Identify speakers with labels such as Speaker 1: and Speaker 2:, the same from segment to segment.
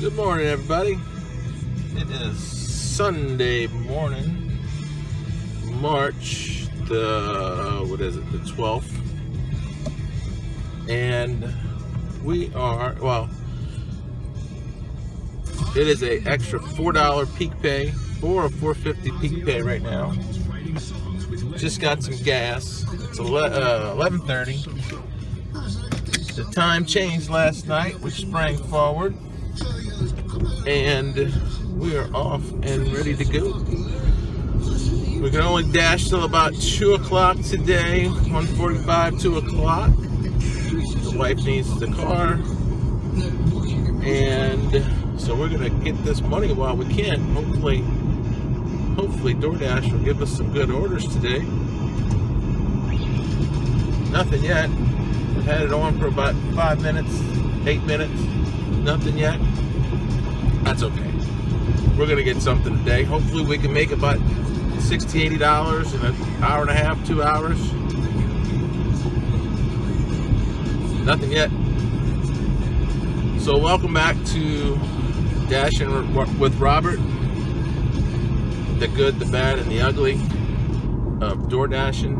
Speaker 1: Good morning, everybody. It is Sunday morning, March the 12th, and we are, it is a extra $4 peak pay, $4 or $4.50 peak pay right now. Just got some gas. It's 11:30. The time changed last night, which sprang forward, and we are off and ready to go. We can only dash till about 2 o'clock today, 1:45, 2 o'clock. The wife needs the car, and so we're gonna get this money while we can. Hopefully DoorDash will give us some good orders today. Nothing yet. I've had it on for about 5 minutes, 8 minutes. Nothing yet. That's okay. We're gonna get something today. Hopefully we can make about $60, $80 in an hour and a half, 2 hours. Nothing yet. So welcome back to Dashing with Robert. The good, the bad, and the ugly of door dashing.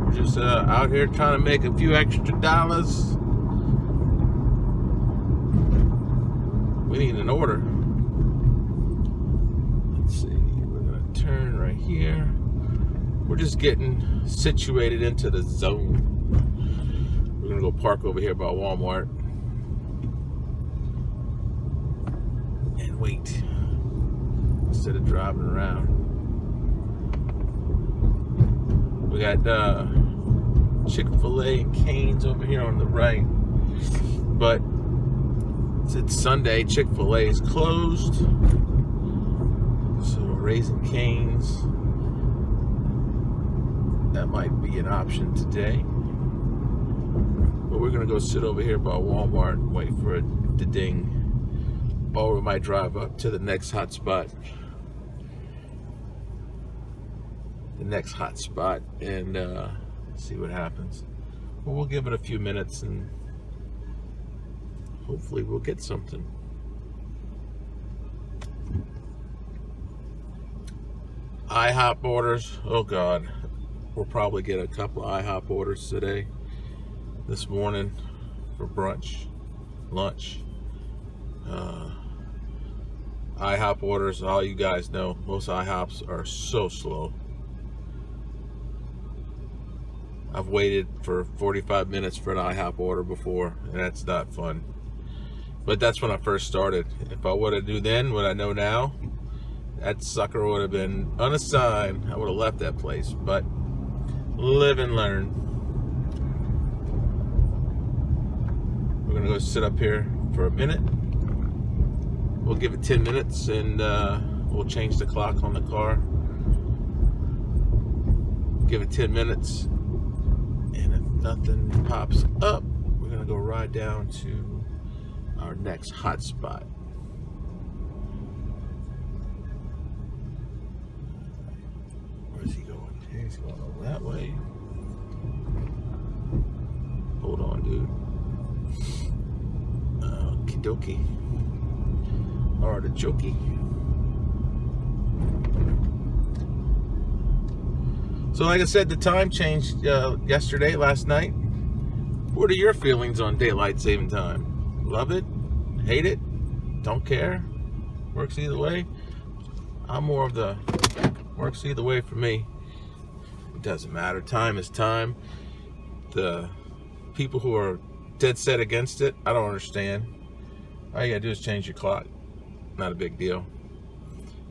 Speaker 1: We're just out here trying to make a few extra dollars. We need an order. Let's see, we're gonna turn right here. We're just getting situated into the zone. We're gonna go park over here by Walmart and wait instead of driving around. We got Chick-fil-A and Cane's over here on the right, but it's Sunday, Chick-fil-A is closed, so Raising Cane's, that might be an option today. But we're gonna go sit over here by Walmart and wait for it to ding, or we might drive up to the next hot spot. And see what happens. Well, we'll give it a few minutes and hopefully we'll get something. IHOP orders. Oh God, we'll probably get a couple of IHOP orders today, this morning, for brunch, lunch. IHOP orders, all you guys know, most IHOPs are so slow. I've waited for 45 minutes for an IHOP order before, and that's not fun. But that's when I first started. If I would have knew then what I know now, that sucker would have been unassigned. I would have left that place. But live and learn. We're gonna go sit up here for a minute. We'll give it 10 minutes and we'll change the clock on the car. Give it 10 minutes. And if nothing pops up, we're gonna go ride down to our next hot spot. Where's he going? He's going over that way. Hold on, dude. Okie dokie. Artichoke. So like I said, the time changed last night. What are your feelings on daylight saving time? Love it? Hate it? Don't care? Works either way? I'm more of the works either way for me. It doesn't matter. Time is time. The people who are dead set against it, I don't understand. All you gotta do is change your clock. Not a big deal.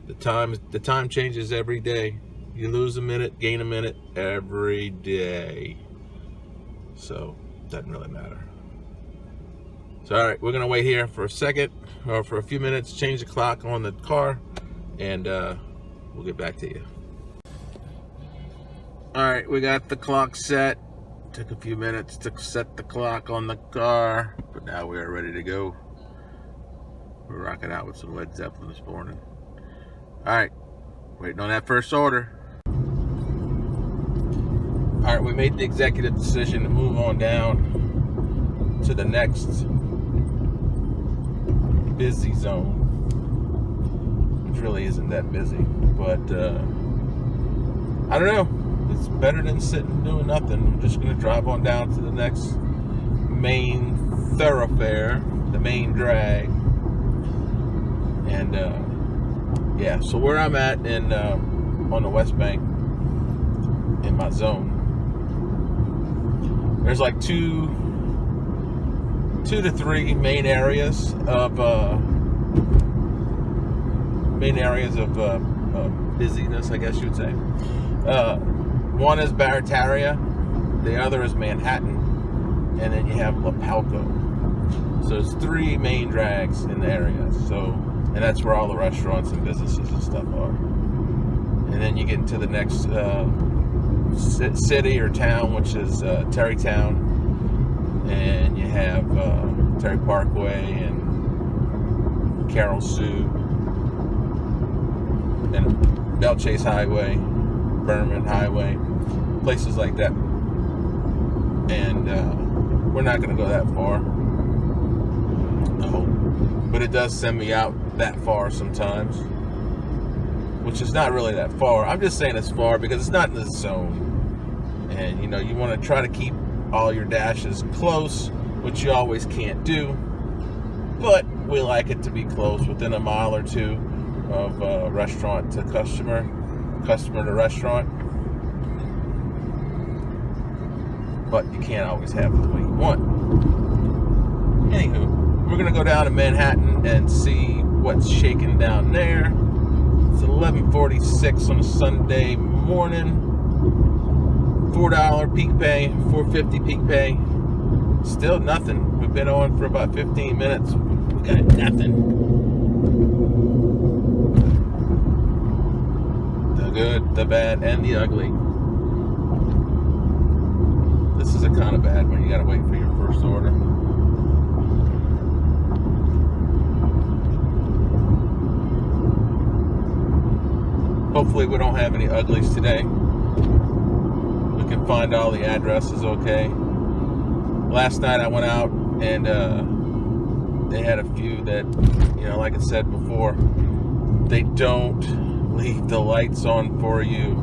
Speaker 1: The time changes every day. You lose a minute, gain a minute every day. So, doesn't really matter. So, all right, we're gonna wait here for a second, or for a few minutes, change the clock on the car, and we'll get back to you. All right, we got the clock set. Took a few minutes to set the clock on the car, but now we are ready to go. We're rocking out with some Led Zeppelin this morning. All right, waiting on that first order. All right, we made the executive decision to move on down to the next busy zone, which really isn't that busy, but I don't know. It's better than sitting doing nothing. I'm just gonna drive on down to the next main thoroughfare, the main drag, and yeah. So where I'm at in on the Westbank in my zone, there's like two to three main areas of busyness, I guess you'd say. One is Barataria, the other is Manhattan, and then you have Lapalco. So it's three main drags in the area. So, and that's where all the restaurants and businesses and stuff are. And then you get into the next city or town, which is Terrytown, and you have Terry Parkway and Carol Sue and Bell Chase Highway, Berman Highway, places like that. And we're not going to go that far, no, but it does send me out that far sometimes, which is not really that far. I'm just saying it's far because it's not in the zone, and you know, you want to try to keep all your dashes close, which you always can't do, but we like it to be close, within a mile or two of restaurant to customer to restaurant. But you can't always have it the way you want. Anywho, we're gonna go down to Manhattan and see what's shaking down there. It's 11:46 on a Sunday morning. $4 peak pay, $4.50 peak pay. Still nothing. We've been on for about 15 minutes. We got nothing. The good, the bad, and the ugly. This is a kind of bad when you gotta wait for your first order. Hopefully we don't have any uglies today. We can find all the addresses okay. Last night I went out and they had a few that, you know, like I said before, they don't leave the lights on for you.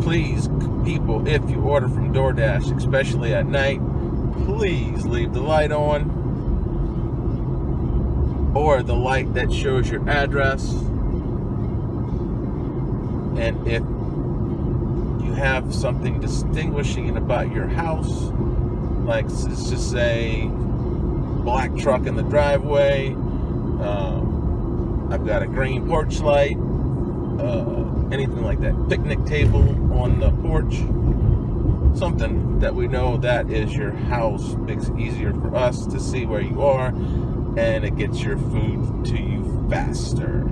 Speaker 1: Please, people, if you order from DoorDash, especially at night, please leave the light on, or the light that shows your address. And if you have something distinguishing about your house, like let's just say black truck in the driveway, I've got a green porch light, anything like that, picnic table on the porch, something that we know that is your house, makes it easier for us to see where you are, and it gets your food to you faster.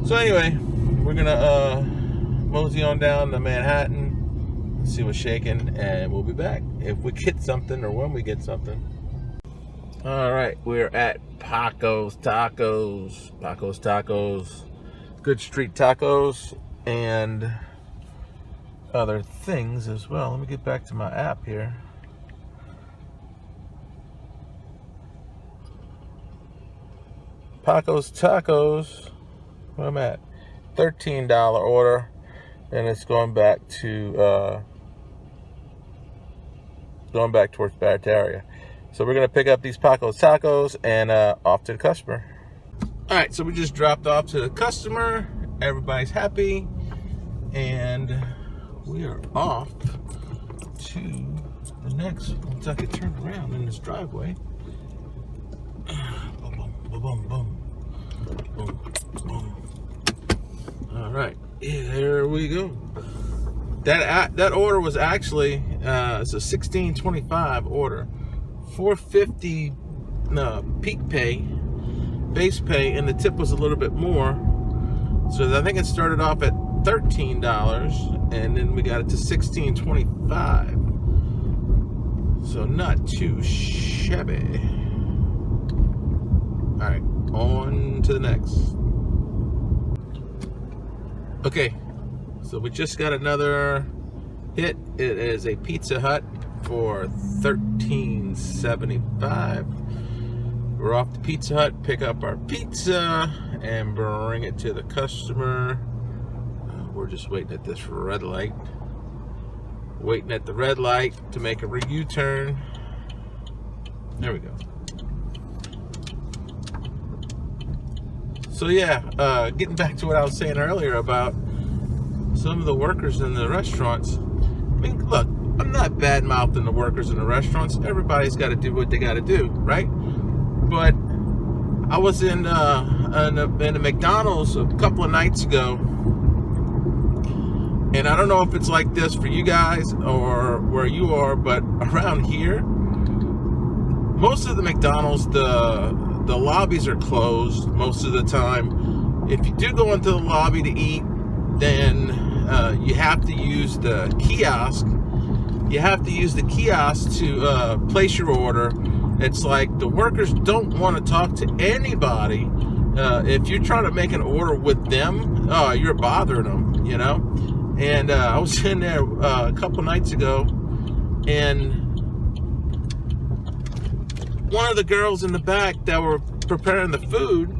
Speaker 1: So anyway, we're gonna mosey on down to Manhattan, see what's shaking, and we'll be back if we get something, or when we get something. All right, we're at Paco's Tacos. Good street tacos and other things as well. Let me get back to my app here. Paco's Tacos, where I'm at, $13 order, and it's going back to towards Barataria. So we're gonna pick up these Paco's Tacos and off to the customer. All right, so we just dropped off to the customer. Everybody's happy, and we are off to the next. Once I get turned around in this driveway. Boom, boom, boom, boom, boom, boom. All right, here we go. That order was actually it's a $16.25 order, $4.50 peak pay, base pay, and the tip was a little bit more. So I think it started off at $13, and then we got it to $16.25. So not too shabby. All right, on to the next. Okay, so we just got another hit. It is a Pizza Hut for $13.75. We're off to Pizza Hut, pick up our pizza, and bring it to the customer. We're just waiting at this red light. Waiting at the red light to make a U-turn. There we go. So yeah, getting back to what I was saying earlier about some of the workers in the restaurants. I mean, look, I'm not bad-mouthing the workers in the restaurants. Everybody's got to do what they got to do, right? But I was in a McDonald's a couple of nights ago, and I don't know if it's like this for you guys or where you are, but around here, most of the McDonald's, the lobbies are closed most of the time. If you do go into the lobby to eat, then you have to use the kiosk. You have to use the kiosk to place your order. It's like the workers don't want to talk to anybody. If you're trying to make an order with them, you're bothering them, you know? And I was in there a couple nights ago, and one of the girls in the back that were preparing the food,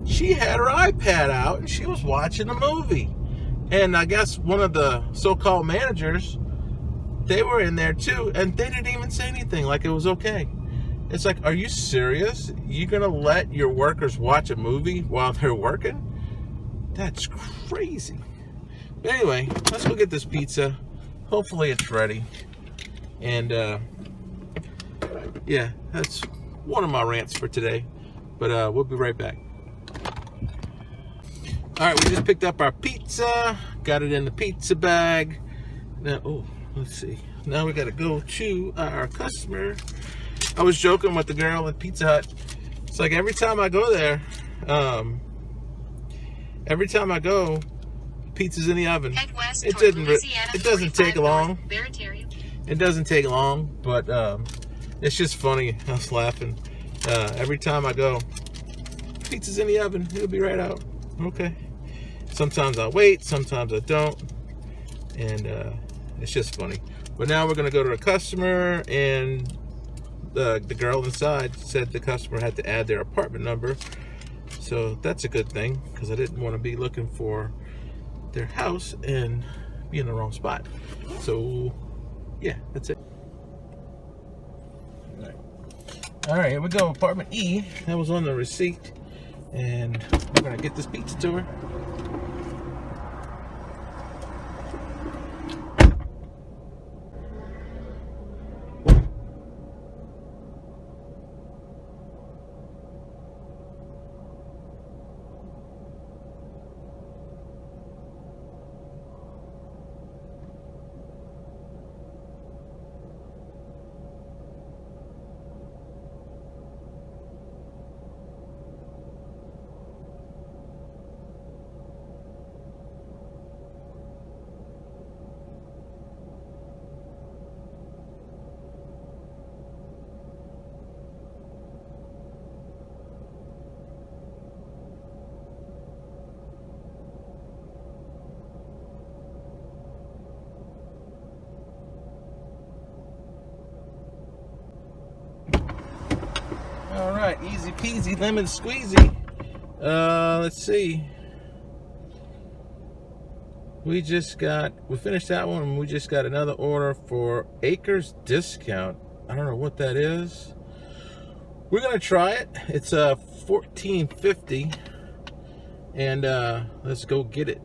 Speaker 1: she had her iPad out and she was watching a movie. And I guess one of the so-called managers, they were in there too, and they didn't even say anything, like it was okay. It's like, are you serious? You're gonna let your workers watch a movie while they're working? That's crazy. But anyway, let's go get this pizza. Hopefully it's ready. And yeah, that's one of my rants for today. But we'll be right back. All right, we just picked up our pizza, got it in the pizza bag. Now, let's see. Now we got to go to our customer. I was joking with the girl at Pizza Hut. It's like every time I go there, pizza's in the oven. It doesn't take long. It doesn't take long, but it's just funny. I was laughing. Every time I go, pizza's in the oven. It'll be right out. Okay. Sometimes I wait, sometimes I don't, and it's just funny. But now we're gonna go to a customer, and the girl inside said the customer had to add their apartment number, so that's a good thing because I didn't want to be looking for their house and be in the wrong spot. So yeah, that's it. All right, here we go. Apartment E. That was on the receipt, and we're gonna get this pizza to her. All right, easy peasy, lemon squeezy. Let's see. We finished that one, and we just got another order for Acres Discount. I don't know what that is. We're gonna try it. It's $14.50, and let's go get it.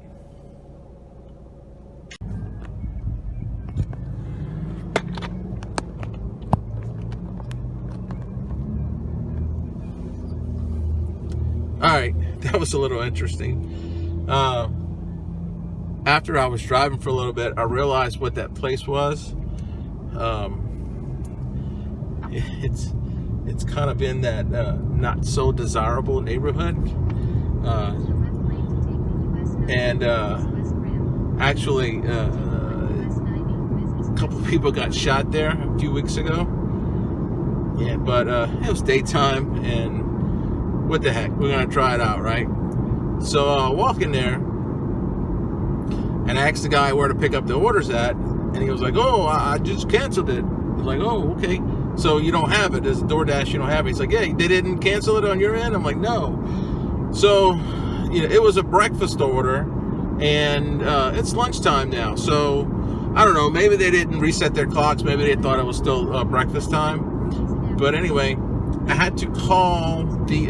Speaker 1: All right, that was a little interesting. After I was driving for a little bit, I realized what that place was. It's kind of in that not so desirable neighborhood, and actually, a couple of people got shot there a few weeks ago. Yeah, but it was daytime, and what the heck, we're gonna try it out, right? So I walk in there, and I asked the guy where to pick up the orders at, and he was like, "Oh, I just canceled it." I was like, "Oh, okay." So you don't have it. As DoorDash, you don't have it. He's like, yeah, they didn't cancel it on your end? I'm like, no. So, it was a breakfast order, and it's lunchtime now. So, I don't know. Maybe they didn't reset their clocks. Maybe they thought it was still breakfast time. But anyway, I had to call the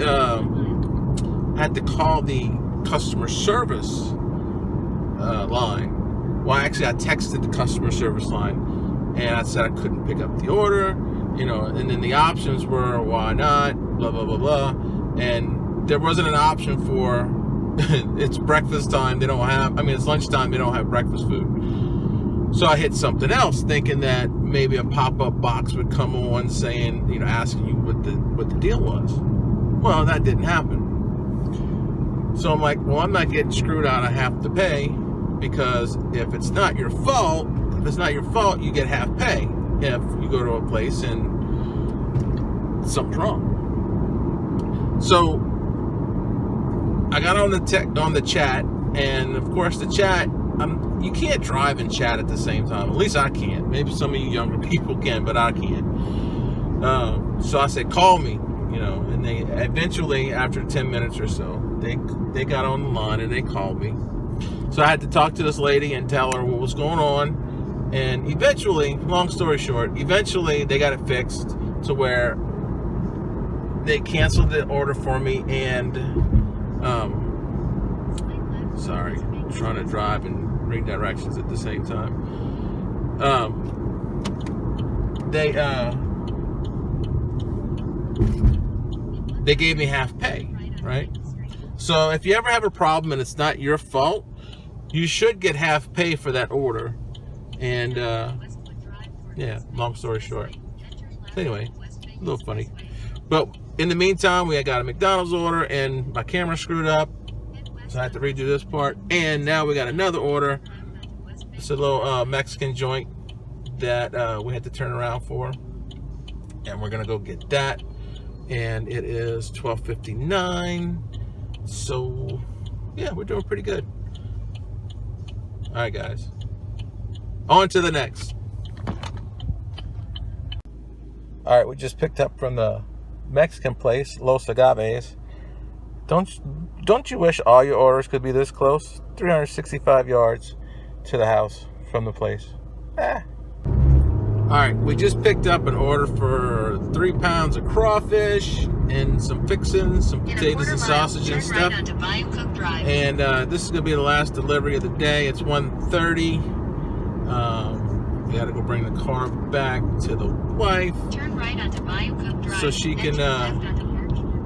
Speaker 1: customer service line. Well, actually, I texted the customer service line, and I said I couldn't pick up the order, and then the options were, why not, blah, blah, blah, blah, and there wasn't an option for, it's breakfast time, it's lunchtime, they don't have breakfast food. So I hit something else, thinking that maybe a pop-up box would come on saying, asking you what the deal was. Well, that didn't happen. So I'm like, well, I'm not getting screwed out, I have to pay. Because if it's not your fault, you get half pay if you go to a place and something's wrong. So I got on the chat, and of course the chat, you can't drive and chat at the same time. At least I can't. Maybe some of you younger people can, but I can't. So I said, call me, and they eventually, after 10 minutes or so, they got on the line and they called me. So I had to talk to this lady and tell her what was going on. And eventually, long story short, they got it fixed to where they canceled the order for me. And, sorry, I'm trying to drive and read directions at the same time. They gave me half pay, right? So if you ever have a problem and it's not your fault, you should get half pay for that order. And yeah, long story short. So anyway, a little funny. But in the meantime, we got a McDonald's order and my camera screwed up. So I had to redo this part. And now we got another order. It's a little Mexican joint that we had to turn around for. And we're gonna go get that. And it is $12.59. So yeah, we're doing pretty good. All right, guys, on to the next. All right, we just picked up from the Mexican place, Los Agaves. Don't you wish all your orders could be this close? 365 yards to the house from the place. All right, we just picked up an order for 3 pounds of crawfish and some fixins, some potatoes and sausage and stuff. And this is gonna be the last delivery of the day. It's 1:30. We gotta go bring the car back to the wife, turn right onto Bayou Cook Drive, so she can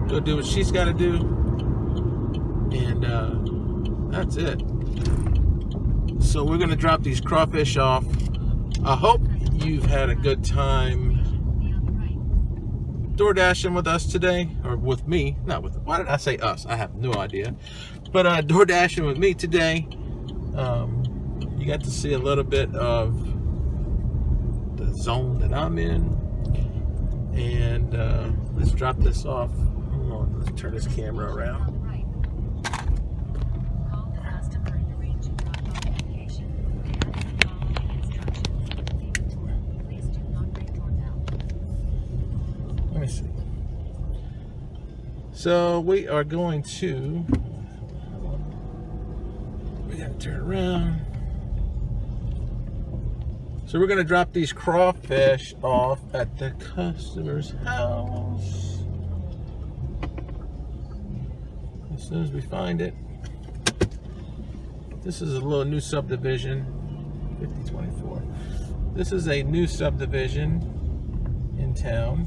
Speaker 1: go do what she's got to do. And that's it. So we're gonna drop these crawfish off. I hope you've had a good time DoorDashing with us today, or with me, not with, why did I say us? I have no idea. But DoorDashing with me today. You got to see a little bit of the zone that I'm in. And let's drop this off. Hold on, let's turn this camera around. Let me see. So we are going to, we gotta turn around. So we're gonna drop these crawfish off at the customer's house as soon as we find it. This is a little new subdivision, 5024. This is a new subdivision in town.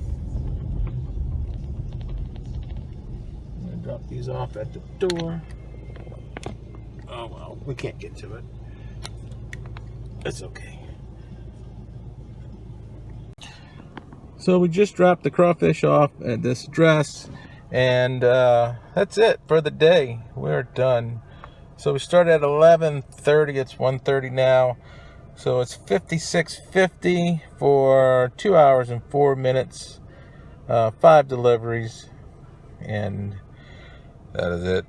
Speaker 1: I'm gonna drop these off at the door. Oh well, we can't get to it. It's okay. So we just dropped the crawfish off at this address, and that's it for the day. We're done. So we started at 11:30. It's 1:30 now. So it's 56:50 for 2 hours and 4 minutes, 5 deliveries, and that is it.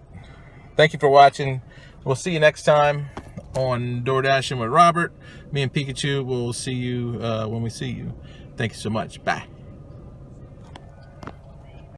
Speaker 1: Thank you for watching. We'll see you next time on DoorDashing with Robert. Me and Pikachu will see you when we see you. Thank you so much. Bye.